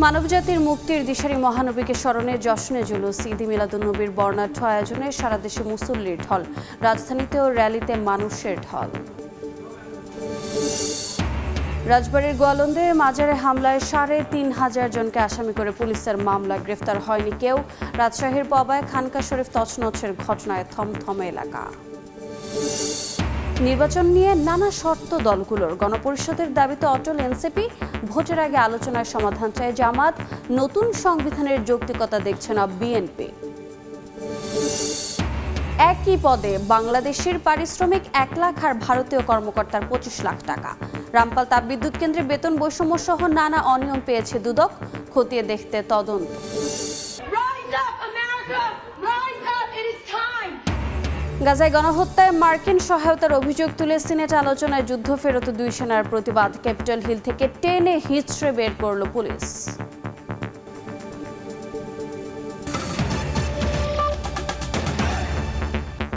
মানবজাতির মুক্তির দিশারি মহানবীকে স্মরণে জশ্নে জুলুস ঈদে মিলাদুন্নবীর বর্ণাঢ্য আয়োজনে সারা দেশে মুসল্লির ঢল, রাজধানীতেও র্যালিতে মানুষের ঢল। রাজবাড়ীর গোয়ালন্দে মাজারে হামলায় ৩,৫০০ জনকে আসামি করে পুলিশের মামলা, গ্রেফতার হয়নি কেউ। রাজশাহীর পবায় খানকা শরীফ তছনছের ঘটনায় থমথমে এলাকা। নির্বাচন নিয়ে নানা শর্ত দলগুলোর, গণপরিষদের দাবিতে অটল এনসিপি, ভোটের আগে আলোচনায় সমাধান চায় জামাত, নতুন সংবিধানের যৌক্তিকতা দেখছে না বিএনপি। একই পদে বাংলাদেশের পারিশ্রমিক ১ লাখ আর ভারতীয় কর্মকর্তার ২৫ লাখ টাকা। রামপাল তাপবিদ্যুৎ কেন্দ্রে বেতন বৈষম্য সহ নানা অনিয়ম পেয়েছে দুদক, খতিয়ে দেখতে তদন্ত। গাজায় গণহত্যায় মার্কিন সহায়তার অভিযোগ তুলে সিনেট আলোচনায় যুদ্ধফেরত ২ সেনার প্রতিবাদ, ক্যাপিটল হিল থেকে টেনে হিঁচড়ে বের করল পুলিশ।